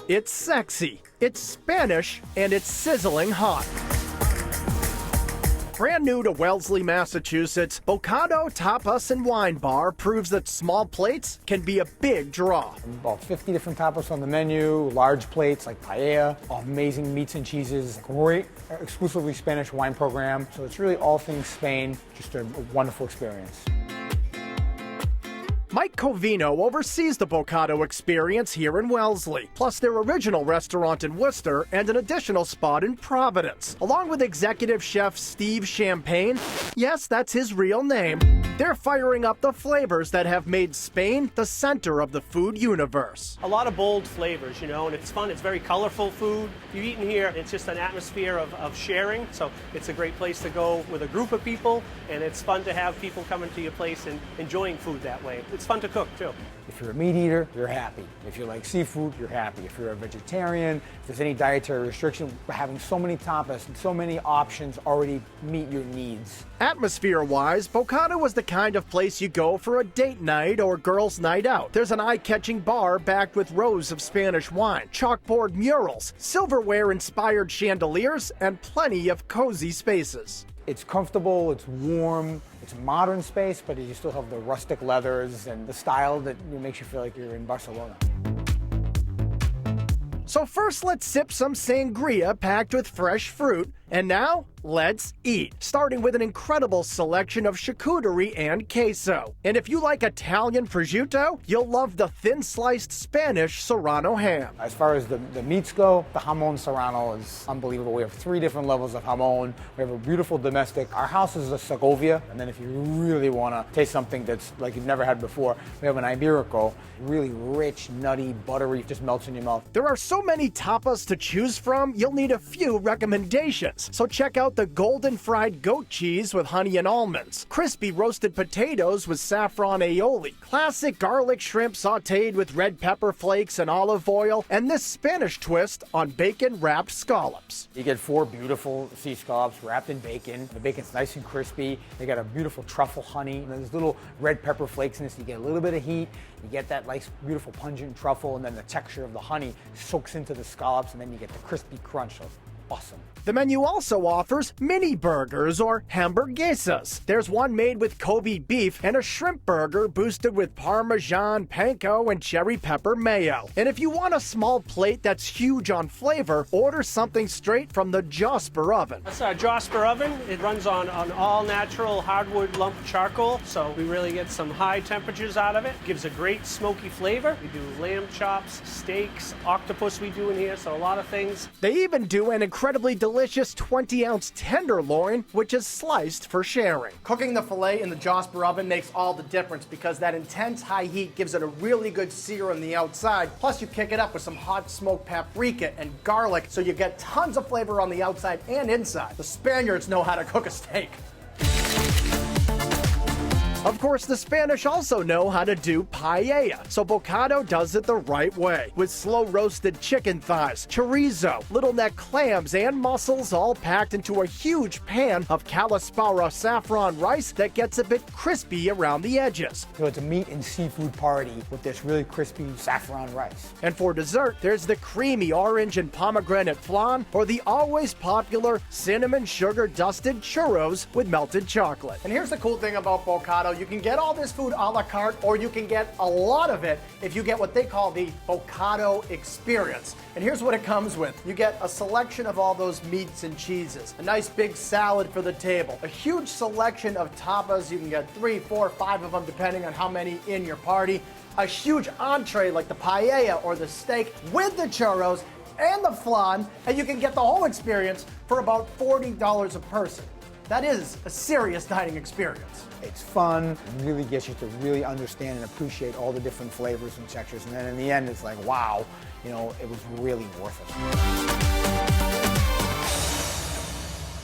it's sexy, it's Spanish, and it's sizzling hot. Brand new to Wellesley, Massachusetts, Bocado Tapas and Wine Bar proves that small plates can be a big draw. About 50 different tapas on the menu, large plates like paella, amazing meats and cheeses, great exclusively Spanish wine program. So it's really all things Spain, just a wonderful experience. Mike Covino oversees the Bocado experience here in Wellesley, plus their original restaurant in Worcester and an additional spot in Providence. Along with executive chef Steve Champagne, yes, that's his real name, they're firing up the flavors that have made Spain the center of the food universe. A lot of bold flavors, you know, and it's fun. It's very colorful food. You've eaten here, it's just an atmosphere of sharing, so it's a great place to go with a group of people, and it's fun to have people coming to your place and enjoying food that way. It's fun to cook, too. If you're a meat eater, you're happy. If you like seafood, you're happy. If you're a vegetarian, if there's any dietary restriction, having so many tapas and so many options already meet your needs. Atmosphere-wise, Bocado was the kind of place you go for a date night or girls' night out. There's an eye-catching bar backed with rows of Spanish wine, chalkboard murals, silverware-inspired chandeliers, and plenty of cozy spaces. It's comfortable, it's warm, it's a modern space, but you still have the rustic leathers and the style that makes you feel like you're in Barcelona. So first, let's sip some sangria packed with fresh fruit, and now, let's eat. Starting with an incredible selection of charcuterie and queso. And if you like Italian prosciutto, you'll love the thin-sliced Spanish Serrano ham. As far as the meats go, the jamon serrano is unbelievable. We have 3 different levels of jamon. We have a beautiful domestic. Our house is a Segovia, and then if you really want to taste something that's like you've never had before, we have an Iberico. Really rich, nutty, buttery, just melts in your mouth. There are so many tapas to choose from, you'll need a few recommendations. So check out the golden fried goat cheese with honey and almonds, crispy roasted potatoes with saffron aioli, classic garlic shrimp sauteed with red pepper flakes and olive oil, and this Spanish twist on bacon-wrapped scallops. You get 4 beautiful sea scallops wrapped in bacon. The bacon's nice and crispy. They got a beautiful truffle honey. And there's little red pepper flakes in this. You get a little bit of heat. You get that nice, beautiful pungent truffle, and then the texture of the honey soaks into the scallops, and then you get the crispy crunch. So awesome. The menu also offers mini burgers or hamburguesas. There's one made with Kobe beef and a shrimp burger boosted with Parmesan, panko, and cherry pepper mayo. And if you want a small plate that's huge on flavor, order something straight from the Josper oven. That's our Josper oven. It runs on all-natural hardwood lump charcoal, so we really get some high temperatures out of it. Gives a great smoky flavor. We do lamb chops, steaks, octopus we do in here, so a lot of things. They even do an incredibly delicious 20-ounce tenderloin, which is sliced for sharing. Cooking the filet in the Josper oven makes all the difference because that intense high heat gives it a really good sear on the outside. Plus, you kick it up with some hot smoked paprika and garlic, so you get tons of flavor on the outside and inside. The Spaniards know how to cook a steak. Of course, the Spanish also know how to do paella, so Bocado does it the right way, with slow-roasted chicken thighs, chorizo, little neck clams, and mussels all packed into a huge pan of Kalispara saffron rice that gets a bit crispy around the edges. So it's a meat and seafood party with this really crispy saffron rice. And for dessert, there's the creamy orange and pomegranate flan, or the always popular cinnamon sugar-dusted churros with melted chocolate. And here's the cool thing about Bocado. You can get all this food a la carte, or you can get a lot of it if you get what they call the Bocado experience. And here's what it comes with. You get a selection of all those meats and cheeses, a nice big salad for the table, a huge selection of tapas. You can get 3, 4, 5 of them depending on how many in your party, a huge entree like the paella or the steak with the churros and the flan, and you can get the whole experience for about $40 a person. That is a serious dining experience. It's fun, really gets you to really understand and appreciate all the different flavors and textures. And then in the end, it's like, wow, you know, it was really worth it.